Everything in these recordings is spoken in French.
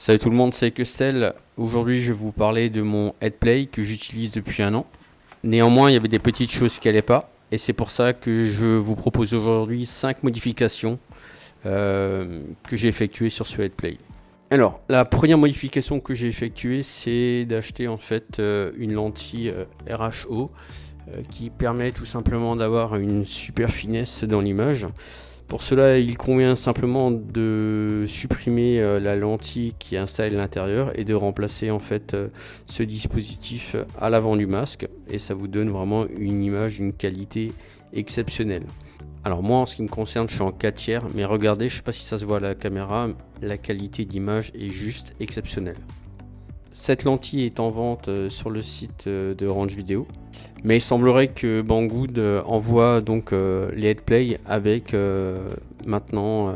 Salut tout le monde, c'est Kestel. Aujourd'hui, je vais vous parler de mon Headplay que j'utilise depuis un an. Néanmoins, il y avait des petites choses qui n'allaient pas. Et c'est pour ça que je vous propose aujourd'hui 5 modifications que j'ai effectuées sur ce Headplay. Alors, la première modification que j'ai effectuée, c'est d'acheter en fait une lentille RHO qui permet tout simplement d'avoir une super finesse dans l'image. Pour cela, il convient simplement de supprimer la lentille qui est installée à l'intérieur et de remplacer en fait ce dispositif à l'avant du masque, et ça vous donne vraiment une image d'une qualité exceptionnelle. Alors moi, en ce qui me concerne, je suis en 4/3, mais regardez, je ne sais pas si ça se voit à la caméra, la qualité d'image est juste exceptionnelle. Cette lentille est en vente sur le site de Range Vidéo, mais il semblerait que Banggood envoie donc les Headplay avec maintenant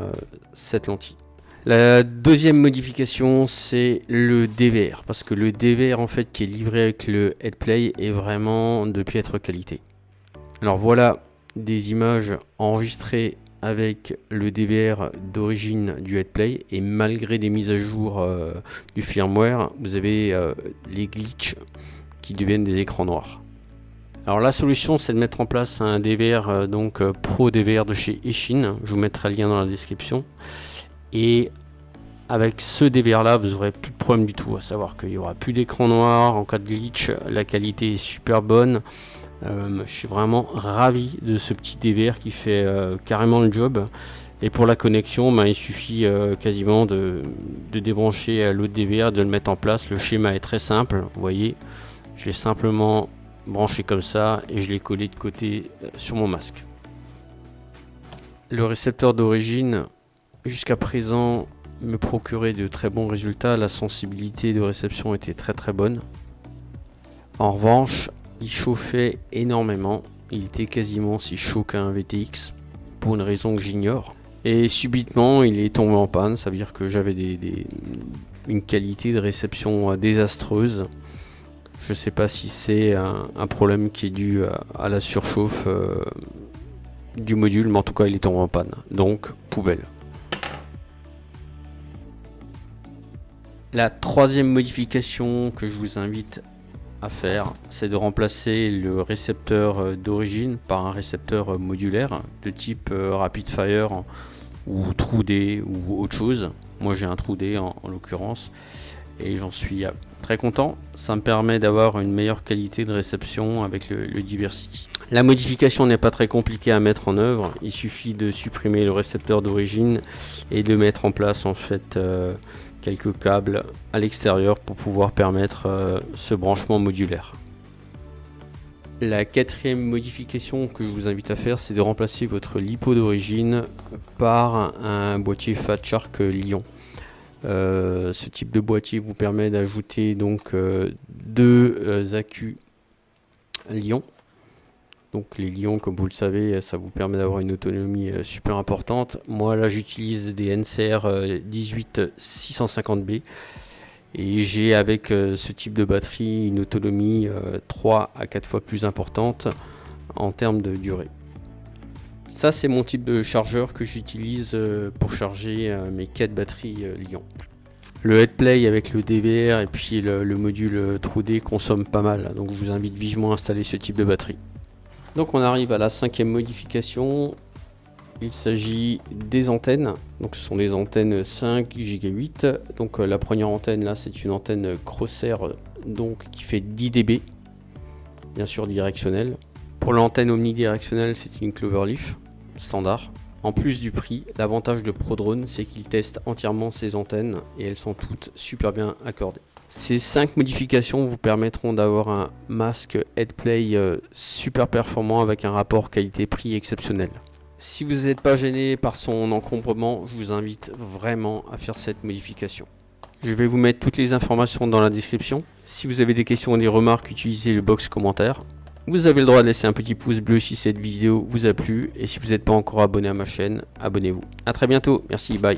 cette lentille. La deuxième modification, c'est le DVR, parce que le DVR en fait qui est livré avec le Headplay est vraiment de piètre qualité. Alors voilà des images enregistrées avec le DVR d'origine du Headplay, et malgré des mises à jour du firmware, vous avez les glitches qui deviennent des écrans noirs. Alors la solution, c'est de mettre en place un DVR Pro DVR de chez Eachine. Je vous mettrai le lien dans la description. Et avec ce DVR là, vous n'aurez plus de problème du tout, à savoir qu'il n'y aura plus d'écran noir en cas de glitch. La qualité est super bonne. Je suis vraiment ravi de ce petit DVR qui fait carrément le job. Et pour la connexion, il suffit quasiment de débrancher l'autre DVR, de le mettre en place. Le schéma est très simple, vous voyez, je l'ai simplement branché comme ça et je l'ai collé de côté sur mon masque. Le récepteur d'origine jusqu'à présent me procurait de très bons résultats. La sensibilité de réception était très bonne. En revanche, il chauffait énormément, il était quasiment aussi chaud qu'un VTX pour une raison que j'ignore, et subitement il est tombé en panne. Ça veut dire que j'avais une qualité de réception désastreuse. Je sais pas si c'est un problème qui est dû à la surchauffe du module, mais en tout cas il est tombé en panne, donc poubelle. La troisième modification que je vous invite à faire, c'est de remplacer le récepteur d'origine par un récepteur modulaire de type Rapid Fire ou TrueD ou autre chose. Moi j'ai un TrueD en l'occurrence et j'en suis très content. Ça me permet d'avoir une meilleure qualité de réception avec le Diversity. La modification n'est pas très compliquée à mettre en œuvre. Il suffit de supprimer le récepteur d'origine et de mettre en place en fait quelques câbles à l'extérieur pour pouvoir permettre ce branchement modulaire. La quatrième modification que je vous invite à faire, c'est de remplacer votre LiPo d'origine par un boîtier Fat Shark Lion. Ce type de boîtier vous permet d'ajouter donc deux accus Lion. Donc les Lions, comme vous le savez, ça vous permet d'avoir une autonomie super importante. Moi là j'utilise des NCR 18650B et j'ai avec ce type de batterie une autonomie 3 à 4 fois plus importante en termes de durée. Ça c'est mon type de chargeur que j'utilise pour charger mes 4 batteries Lion. Le Headplay avec le DVR et puis le module TrueD consomme pas mal, donc je vous invite vivement à installer ce type de batterie. Donc on arrive à la cinquième modification. Il s'agit des antennes. Donc ce sont des antennes 5 Go 8. Donc la première antenne là, c'est une antenne Crossair donc qui fait 10 dB, bien sûr directionnelle. Pour l'antenne omnidirectionnelle, c'est une Cloverleaf standard. En plus du prix, l'avantage de ProDrone, c'est qu'il teste entièrement ces antennes et elles sont toutes super bien accordées. Ces 5 modifications vous permettront d'avoir un masque Headplay super performant avec un rapport qualité-prix exceptionnel. Si vous n'êtes pas gêné par son encombrement, je vous invite vraiment à faire cette modification. Je vais vous mettre toutes les informations dans la description. Si vous avez des questions ou des remarques, utilisez le box commentaire. Vous avez le droit de laisser un petit pouce bleu si cette vidéo vous a plu. Et si vous n'êtes pas encore abonné à ma chaîne, abonnez-vous. A très bientôt. Merci, bye.